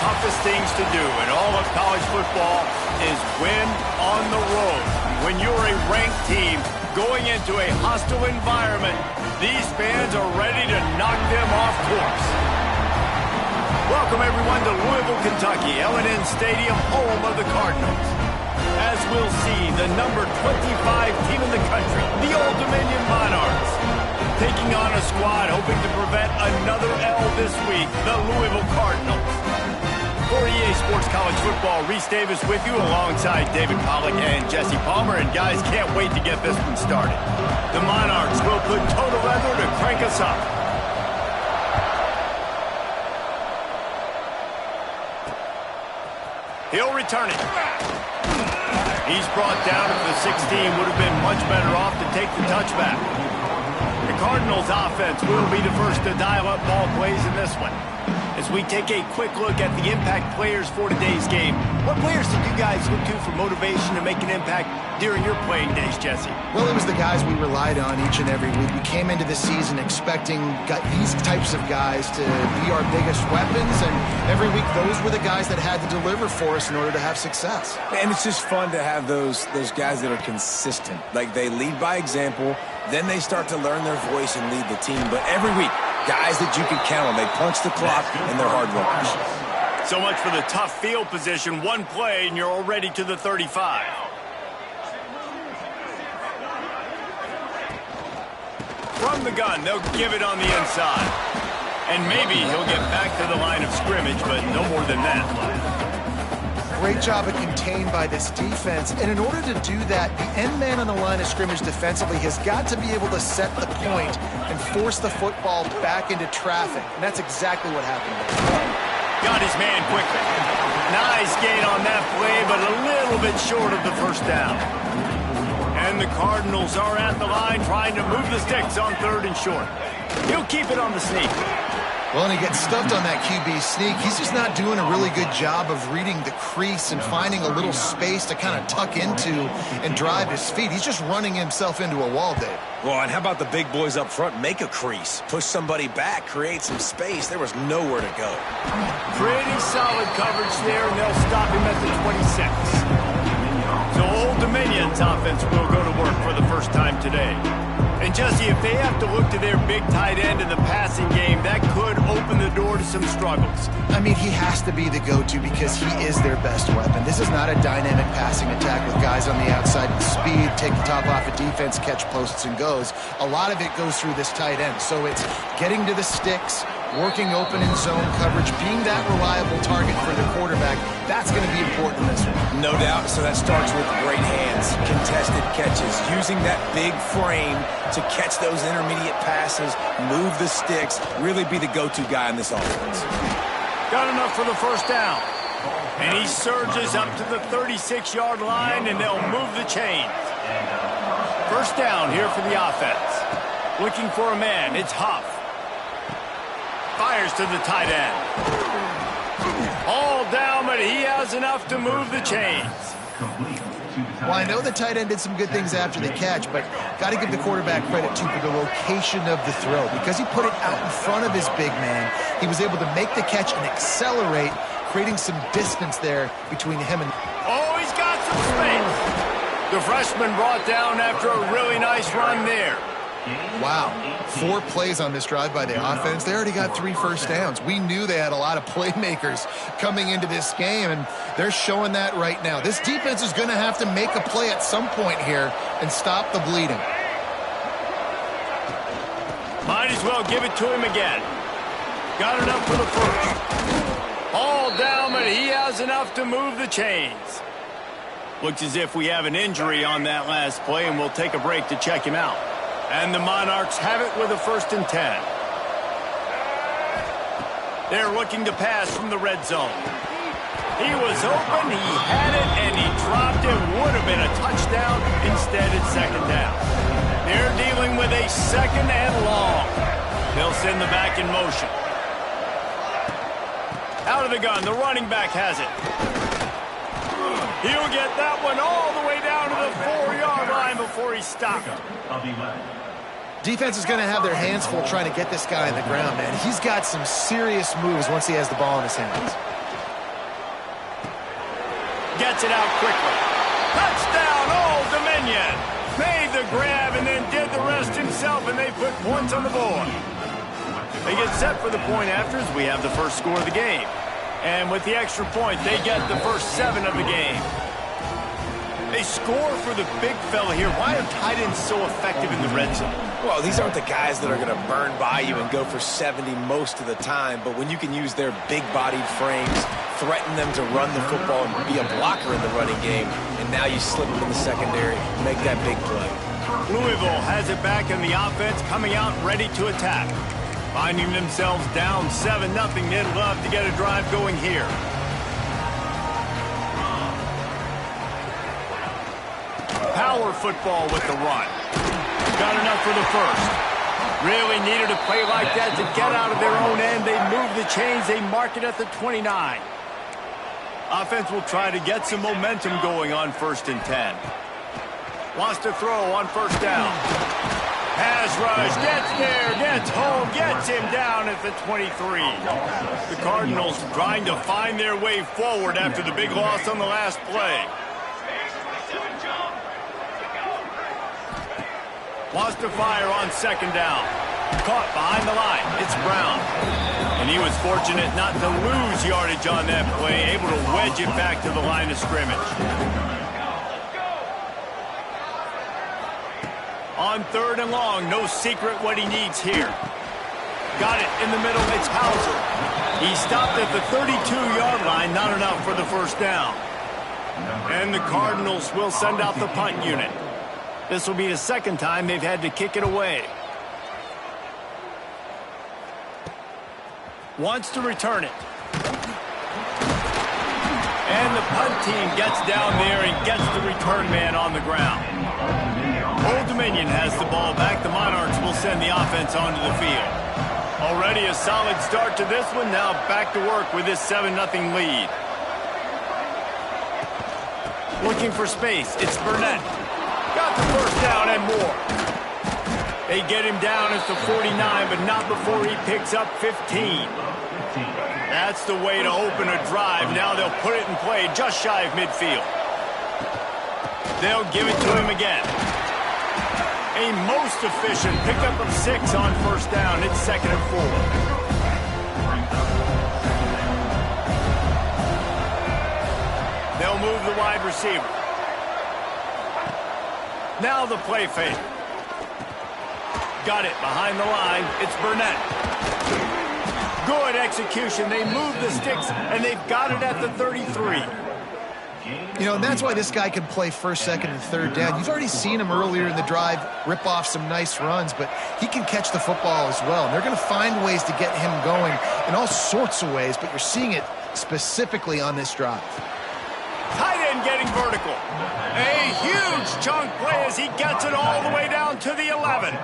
toughest things to do in all of college football is win on the road. When you're a ranked team going into a hostile environment, these fans are ready to knock them off course. Welcome, everyone, to Louisville, Kentucky, L&N Stadium, home of the Cardinals. As we'll see, the number 25 team in the country, the Old Dominion Monarchs, taking on a squad hoping to prevent another L this week, the Louisville Cardinals. For EA Sports College Football, Reese Davis with you alongside David Pollack and Jesse Palmer. And guys, can't wait to get this one started. The Monarchs will put total leather to crank us up. He'll return it. He's brought down at the 16. Would have been much better off to take the touchback. The Cardinals offense will be the first to dial up ball plays in this one. As we take a quick look at the impact players for today's game, what players did you guys look to for motivation to make an impact during your playing days, Jesse? Well, it was the guys we relied on each and every week. We came into the season expecting these types of guys to be our biggest weapons, and every week those were the guys that had to deliver for us in order to have success. And it's just fun to have those guys that are consistent. Like, they lead by example, then they start to learn their voice and lead the team. But every week, guys that you can count on. They punch the clock, and they're hard workers. So much for the tough field position. One play, and you're already to the 35. From the gun, they'll give it on the inside. And maybe he'll get back to the line of scrimmage, but no more than that. Great job of contained by this defense. And in order to do that, the end man on the line of scrimmage defensively has got to be able to set the point and force the football back into traffic. And that's exactly what happened there. Got his man quickly. Nice gain on that play, but a little bit short of the first down. And the Cardinals are at the line trying to move the sticks on 3rd and short. He'll keep it on the sneak. Well, and he gets stuffed on that QB sneak. He's just not doing a really good job of reading the crease and finding a little space to kind of tuck into and drive his feet. He's just running himself into a wall, Dave. Well, and how about the big boys up front? Make a crease. Push somebody back. Create some space. There was nowhere to go. Pretty solid coverage there, and they'll stop him at the 26. So Old Dominion's offense will go to work for the first time today. And Jesse, if they have to look to their big tight end in the passing game, that could open the door to some struggles. I mean, he has to be the go-to because he is their best weapon. This is not a dynamic passing attack with guys on the outside with speed, take the top off a defense, catch posts and goes. A lot of it goes through this tight end. So it's getting to the sticks, working open in zone coverage, being that reliable target for the quarterback. That's going to be important in this one. No doubt. So that starts with great hands, contested catches, using that big frame to catch those intermediate passes, move the sticks, really be the go-to guy in this offense. Got enough for the first down. And he surges up to the 36-yard line, and they'll move the chains. First down here for the offense. Looking for a man. It's Huff. Fires to the tight end. All down, but he has enough to move the chains. Well, I know the tight end did some good things after the catch, but got to give the quarterback credit, too, for the location of the throw. Because he put it out in front of his big man, he was able to make the catch and accelerate, creating some distance there between him and... Oh, he's got some space. The freshman brought down after a really nice run there. Wow, 4 plays on this drive by the offense. They already got 3 first downs. We knew they had a lot of playmakers coming into this game, and they're showing that right now. This defense is going to have to make a play at some point here and stop the bleeding. Might as well give it to him again. Got enough for the first. All down, but he has enough to move the chains. Looks as if we have an injury on that last play, and we'll take a break to check him out. And the Monarchs have it with a 1st and 10. They're looking to pass from the red zone. He was open, he had it, and he dropped it. Would have been a touchdown. Instead, it's 2nd down. They're dealing with a 2nd and long. They'll send the back in motion. Out of the gun, the running back has it. He'll get that one all the way down to the 4-yard line before he stopped. Defense is going to have their hands full trying to get this guy on the ground, man. He's got some serious moves once he has the ball in his hands. Gets it out quickly. Touchdown, Old Dominion. Made the grab and then did the rest himself, and they put points on the board. They get set for the point afters. We have the first score of the game. And with the extra point, they get the first 7 of the game. They score for the big fella here. Why are tight ends so effective in the red zone? Well, these aren't the guys that are going to burn by you and go for 70 most of the time, but when you can use their big-bodied frames, threaten them to run the football and be a blocker in the running game, and now you slip them in the secondary, make that big play. Louisville has it back in the offense, coming out ready to attack. Finding themselves down 7-0, they'd love to get a drive going here. Power football with the run. Got enough for the first. Really needed a play like that to get out of their own end. They move the chains. They mark it at the 29. Offense will try to get some momentum going on 1st and 10. Wants to throw on 1st down. Pass rush, gets there, gets home, gets him down at the 23. The Cardinals trying to find their way forward after the big loss on the last play. Wants to fire on 2nd down. Caught behind the line. It's Brown. And he was fortunate not to lose yardage on that play, able to wedge it back to the line of scrimmage. On 3rd and long, no secret what he needs here. Got it in the middle, it's Hauser. He stopped at the 32-yard line, not enough for the 1st down. And the Cardinals will send out the punt unit. This will be the 2nd time they've had to kick it away. Wants to return it. And the punt team gets down there and gets the return man on the ground. Old Dominion has the ball back. The Monarchs will send the offense onto the field. Already a solid start to this one. Now back to work with this 7-0 lead. Looking for space. It's Burnett. Got the 1st down and more. They get him down at the 49, but not before he picks up 15. That's the way to open a drive. Now they'll put it in play just shy of midfield. They'll give it to him again. A most efficient pickup of 6 on 1st down. It's 2nd and 4. They'll move the wide receiver. Now the play fake. Got it behind the line. It's Burnett. Good execution. They move the sticks, and they've got it at the 33. You know, and that's why this guy can play 1st, 2nd, and 3rd down. You've already seen him earlier in the drive rip off some nice runs, but he can catch the football as well. And they're going to find ways to get him going in all sorts of ways, but you're seeing it specifically on this drive. Tight end getting vertical. A huge chunk play as he gets it all the way down to the 11.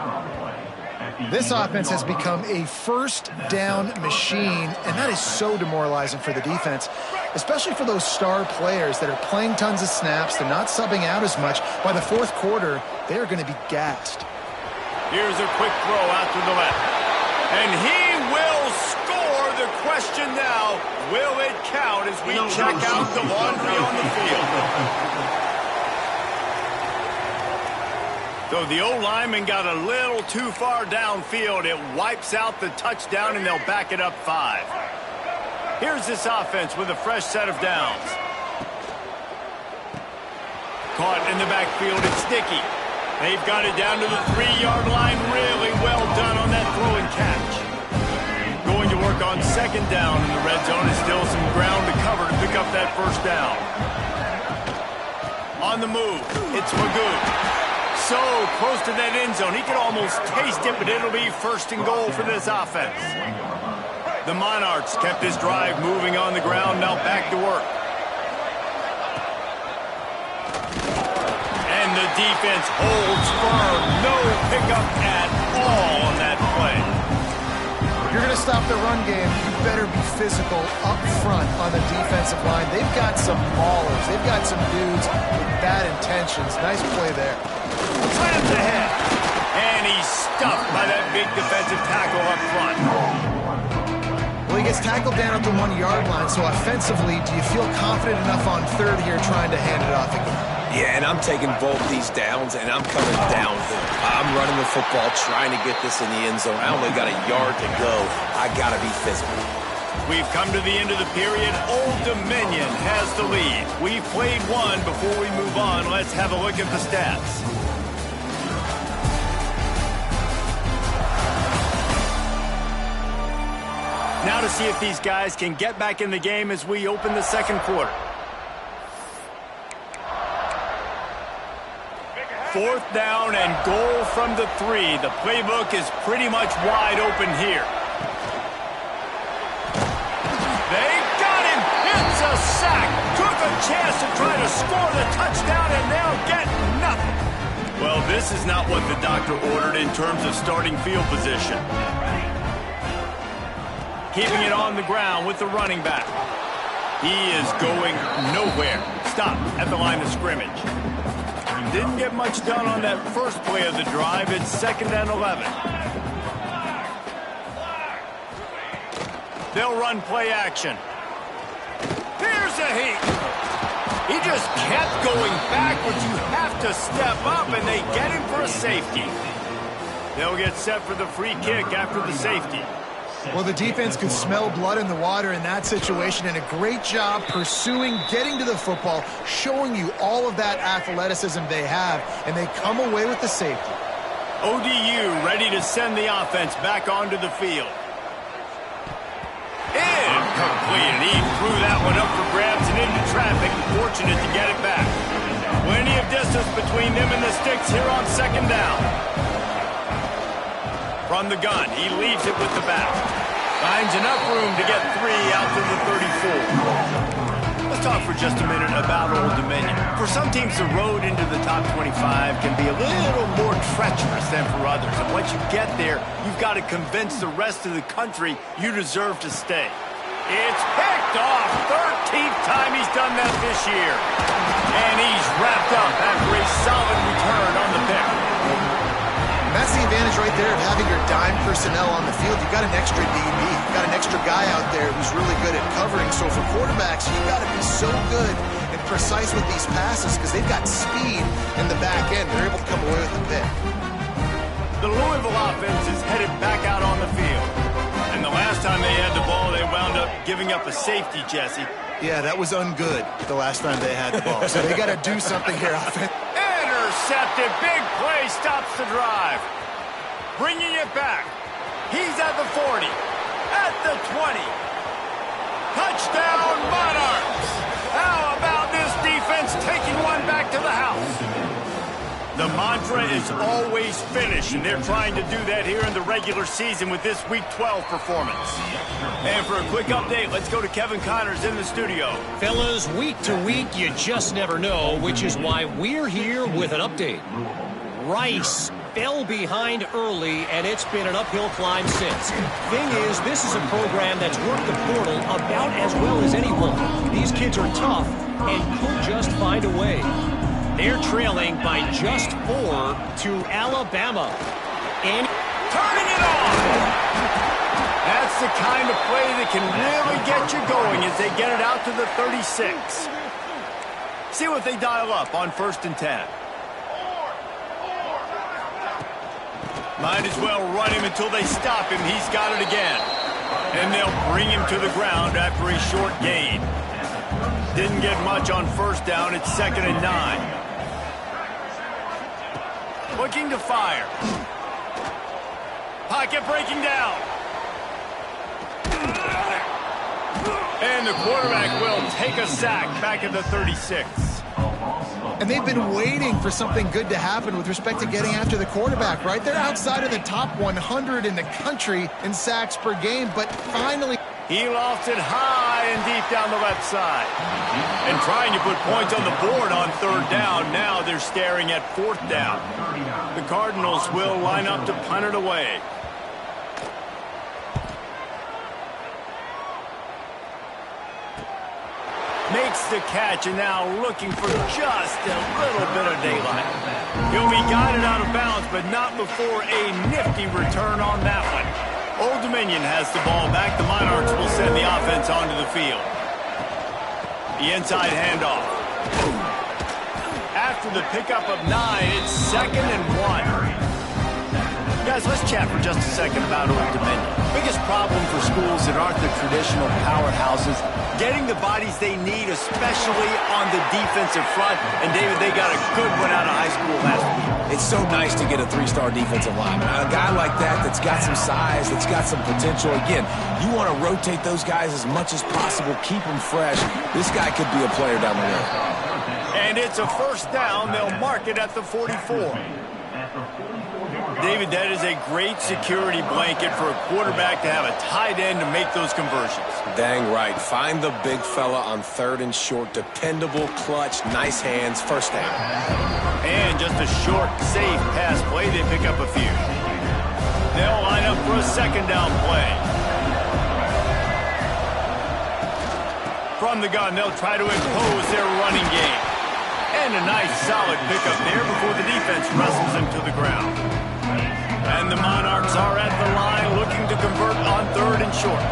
This offense has become a 1st down machine, and that is so demoralizing for the defense, especially for those star players that are playing tons of snaps. They're not subbing out as much. By the 4th quarter, they're going to be gassed. Here's a quick throw out to the left. And he will score. The question now, will it count as we check out the laundry on the field? So the O-lineman got a little too far downfield. It wipes out the touchdown, and they'll back it up 5. Here's this offense with a fresh set of downs. Caught in the backfield, it's Sticky. They've got it down to the 3-yard line. Really well done on that throw and catch. Going to work on 2nd down in the red zone. Is still some ground to cover to pick up that 1st down. On the move, it's Magoo. So close to that end zone. He could almost taste it, but it'll be 1st and goal for this offense. The Monarchs kept this drive moving on the ground. Now back to work. And the defense holds firm. No pickup at all on that play. If you're going to stop the run game, you better be physical up front on the defensive line. They've got some maulers. They've got some dudes with bad intentions. Nice play there. Slams ahead. And he's stuffed by that big defensive tackle up front. Well, he gets tackled down at the 1-yard line, so offensively, do you feel confident enough on third here trying to hand it off again? Yeah, and I'm taking both these downs, and I'm coming downhill. I'm running the football, trying to get this in the end zone. I only got a yard to go. I got to be physical. We've come to the end of the period. Old Dominion has the lead. We've played one. Before we move on, let's have a look at the stats. Now to see if these guys can get back in the game as we open the second quarter. Fourth down and goal from the 3. The playbook is pretty much wide open here. They got him. It's a sack. Took a chance to try to score the touchdown, and they'll get nothing. Well, this is not what the doctor ordered in terms of starting field position. Keeping it on the ground with the running back. He is going nowhere. Stop at the line of scrimmage. Didn't get much done on that first play of the drive. It's 2nd and 11. They'll run play action. Here's a heat. He just kept going backwards. You have to step up, and they get him for a safety. They'll get set for the free kick after the safety. Well, the defense could smell blood in the water in that situation, and a great job pursuing, getting to the football, showing you all of that athleticism they have, and they come away with the safety. ODU ready to send the offense back onto the field. Incomplete. He threw that one up for grabs and into traffic. Fortunate to get it back. Plenty of distance between them and the sticks here on 2nd down. From the gun, he leaves it with the back. Finds enough room to get 3 out to the 34. Let's talk for just a minute about Old Dominion. For some teams, the road into the top 25 can be a little more treacherous than for others. And once you get there, you've got to convince the rest of the country you deserve to stay. It's picked off. 13th time he's done that this year. And he's wrapped up after a solid return on the pick. That's the advantage right there of having your dime personnel on the field. You got an extra DB. You got an extra guy out there who's really good at covering. So for quarterbacks, you got to be so good and precise with these passes because they've got speed in the back end. They're able to come away with the pick. The Louisville offense is headed back out on the field. And the last time they had the ball, they wound up giving up a safety, Jesse. Yeah, that was ungood the last time they had the ball. So they got to do something here offensively. Intercepted. Big play stops the drive. Bringing it back. He's at the 40. At the 20. Touchdown, Monarchs. How about this defense taking one back to the house? The mantra is always finish, and they're trying to do that here in the regular season with this Week 12 performance. And for a quick update, let's go to Kevin Connors in the studio. Fellas, week to week, you just never know, which is why we're here with an update. Rice fell behind early, and it's been an uphill climb since. Thing is, this is a program that's worked the portal about as well as anyone. These kids are tough and could just find a way. They're trailing by just 4 to Alabama. And turning it on! That's the kind of play that can really get you going as they get it out to the 36. See what they dial up on 1st and 10. Might as well run him until they stop him. He's got it again. And they'll bring him to the ground after a short gain. Didn't get much on 1st down. It's 2nd and 9. Looking to fire. Pocket breaking down. And the quarterback will take a sack back at the 36. And they've been waiting for something good to happen with respect to getting after the quarterback, right? They're outside of the top 100 in the country in sacks per game, but finally... He lofts it high and deep down the left side. And trying to put points on the board on 3rd down. Now they're staring at 4th down. The Cardinals will line up to punt it away. Makes the catch and now looking for just a little bit of daylight. He'll be guided out of bounds, but not before a nifty return on that one. Old Dominion has the ball back. The Monarchs will send the offense onto the field. The inside handoff. After the pickup of 9, it's 2nd and 1. Guys, let's chat for just a second about Old Dominion. Biggest problem for schools that aren't the traditional powerhouses, getting the bodies they need, especially on the defensive front. And, David, they got a good one out of high school last week. It's so nice to get a 3-star defensive lineman. A guy like that's got some size, that's got some potential. Again, you want to rotate those guys as much as possible, keep them fresh. This guy could be a player down the road. And it's a first down. They'll mark it at the 44. David, that is a great security blanket for a quarterback to have a tight end to make those conversions. Dang right. Find the big fella on 3rd and short. Dependable, clutch, nice hands, first down. And just a short, safe pass play. They pick up a few. They'll line up for a 2nd down play. From the gun, they'll try to impose their running game. And a nice, solid pickup there before the defense wrestles him to the ground. And the Monarchs are at the line looking to convert on 3rd and short.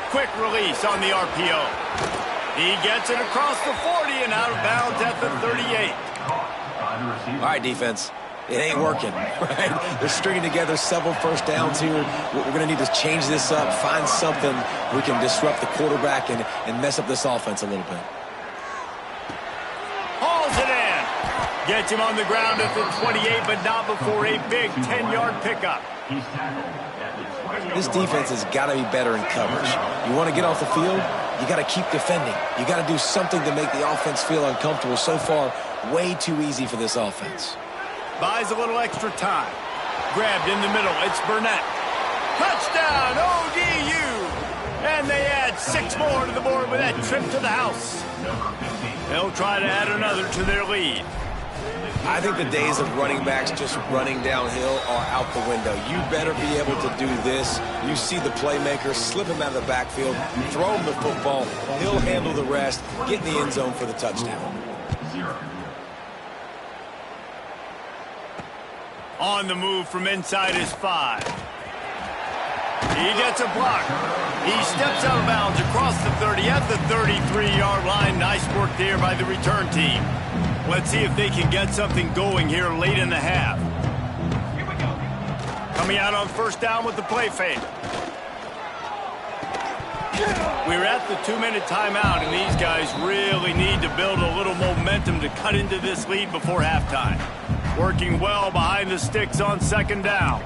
Quick release on the RPO. He gets it across the 40 and out of bounds at the 38. All right, defense. It ain't working, right? They're stringing together several first downs here. We're going to need to change this up, find something we can disrupt the quarterback and mess up this offense a little bit. Hauls it in. Gets him on the ground at the 28, but not before a big 10-yard pickup. This defense has got to be better in coverage. You want to get off the field, you got to keep defending. You got to do something to make the offense feel uncomfortable. So far, way too easy for this offense. Buys a little extra time. Grabbed in the middle. It's Burnett. Touchdown, ODU! And they add 6 more to the board with that trip to the house. They'll try to add another to their lead. I think the days of running backs just running downhill are out the window. You better be able to do this. You see the playmaker, slip him out of the backfield, throw him the football, he'll handle the rest, get in the end zone for the touchdown. On the move from inside his 5. He gets a block. He steps out of bounds across the 30 at the 33-yard line. Nice work there by the return team. Let's see if they can get something going here late in the half. Coming out on first down with the play fake. We're at the 2-minute timeout, and these guys really need to build a little momentum to cut into this lead before halftime. Working well behind the sticks on 2nd down.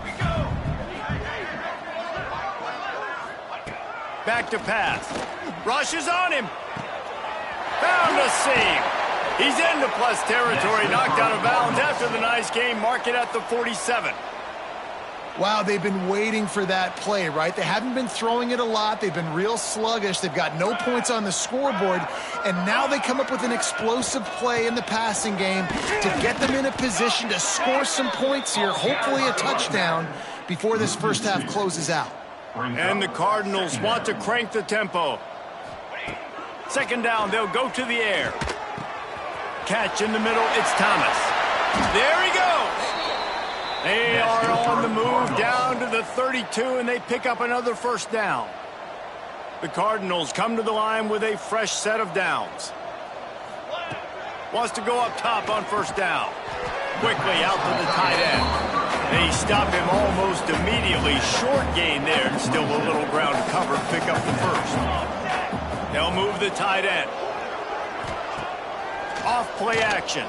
Back to pass. Rushes on him. Found a seam. He's into plus territory, knocked out of bounds after the nice game. Mark it at the 47. Wow, they've been waiting for that play, right? They haven't been throwing it a lot. They've been real sluggish. They've got no points on the scoreboard. And now they come up with an explosive play in the passing game to get them in a position to score some points here, hopefully a touchdown, before this first half closes out. And the Cardinals want to crank the tempo. 2nd down, they'll go to the air. Catch in the middle, it's Thomas. There he goes. They are on the move down to the 32, and they pick up another first down. The Cardinals come to the line with a fresh set of downs. Wants to go up top on first down. Quickly out to the tight end. They stop him almost immediately. Short gain there, and still a little ground to cover to pick up the first. They'll move the tight end. Off play action.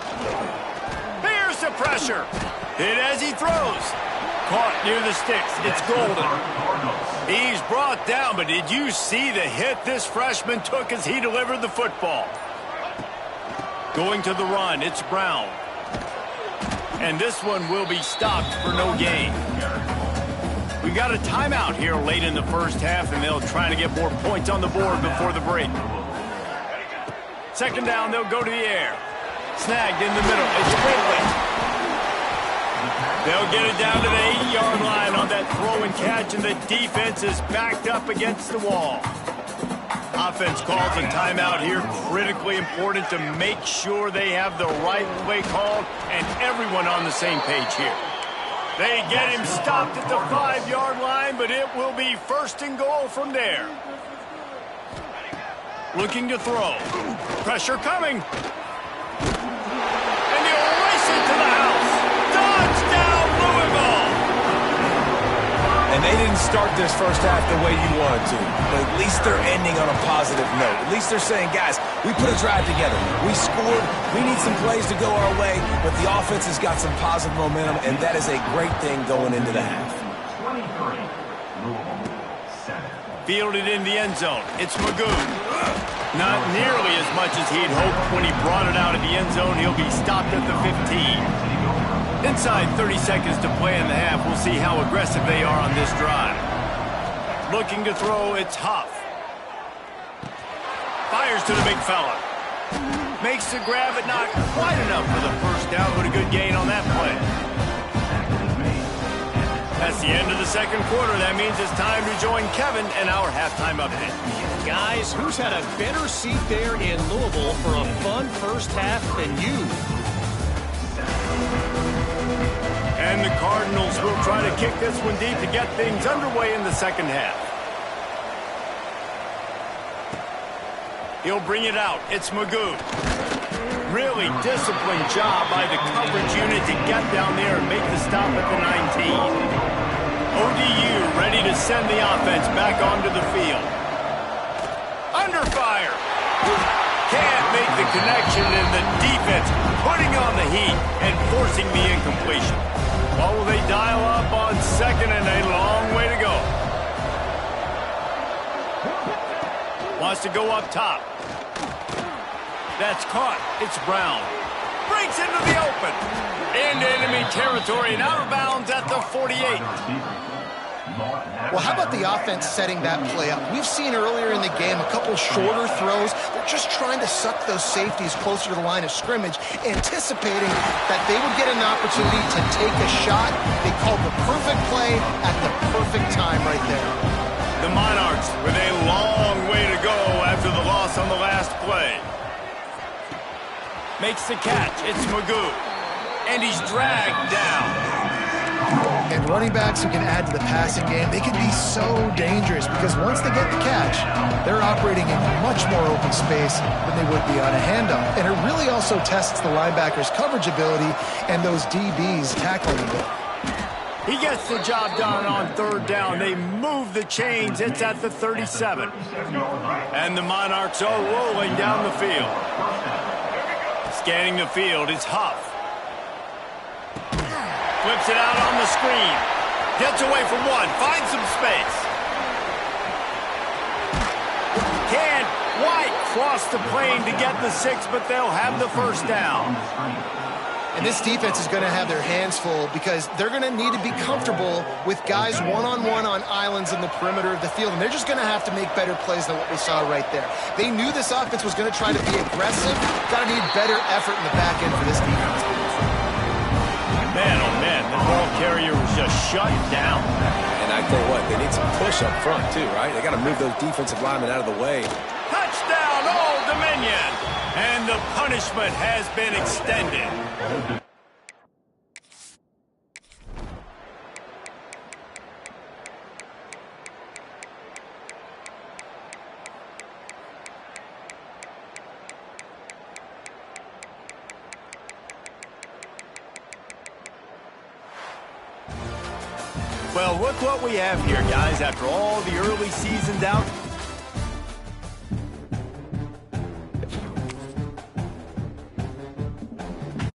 Here's the pressure. Hit as he throws. Caught near the sticks. It's Golden. He's brought down, but did you see the hit this freshman took as he delivered the football? Going to the run, it's Brown. And this one will be stopped for no gain. We got a timeout here late in the first half, and they'll try to get more points on the board before the break. 2nd down, they'll go to the air. Snagged in the middle. It's Ridley. They'll get it down to the 8-yard line on that throw and catch, and the defense is backed up against the wall. Offense calls a timeout here. Critically important to make sure they have the right play called and everyone on the same page here. They get him stopped at the 5-yard line, but it will be 1st and goal from there. Looking to throw. Pressure coming. And he'll race it to the house. Touchdown, Louisville! And they didn't start this first half the way you wanted to. But at least they're ending on a positive note. At least they're saying, guys, we put a drive together. We scored. We need some plays to go our way. But the offense has got some positive momentum, and that is a great thing going into the half. Fielded in the end zone. It's Magoo. Not nearly as much as he'd hoped when he brought it out of the end zone. He'll be stopped at the 15. Inside 30 seconds to play in the half. We'll see how aggressive they are on this drive. Looking to throw, it's Huff. Fires to the big fella. Makes the grab, but not quite enough for the first down, but a good gain on that play. That's the end of the second quarter. That means it's time to join Kevin and our halftime update. Guys, who's had a better seat there in Louisville for a fun first half than you? And the Cardinals will try to kick this one deep to get things underway in the second half. He'll bring it out. It's Magoo. Really disciplined job by the coverage unit to get down there and make the stop at the 19. ODU ready to send the offense back onto the field. Under fire. Can't make the connection, and the defense putting on the heat and forcing the incompletion. What will they dial up on second, and a long way to go. Wants to go up top. That's caught. It's Brown. Breaks into the open. Into enemy territory and out of bounds at the 48. Well, how about the offense setting that play up? We've seen earlier in the game a couple shorter throws. They're just trying to suck those safeties closer to the line of scrimmage, anticipating that they would get an opportunity to take a shot. They called the perfect play at the perfect time right there. The Monarchs with a long way to go after the loss on the last play. Makes the catch. It's Magoo. And he's dragged down. And running backs who can add to the passing game, they can be so dangerous because once they get the catch, they're operating in much more open space than they would be on a handoff. And it really also tests the linebackers' coverage ability and those DBs tackling it. He gets the job done on third down. They move the chains. It's at the 37. And the Monarchs are rolling down the field. Scanning the field, it's Huff. Flips it out on the screen. Gets away from one. Finds some space. Can't quite cross the plane to get the 6, but they'll have the first down. And this defense is going to have their hands full because they're going to need to be comfortable with guys one-on-one on islands in the perimeter of the field. And they're just going to have to make better plays than what we saw right there. They knew this offense was going to try to be aggressive. Got to need better effort in the back end for this defense. Man, oh man, the ball carrier was just shut down. And I tell you what, they need some push up front too, right? They got to move those defensive linemen out of the way. Touchdown, Old Dominion! And the punishment has been extended. Well, look what we have here, guys. After all the early season's out,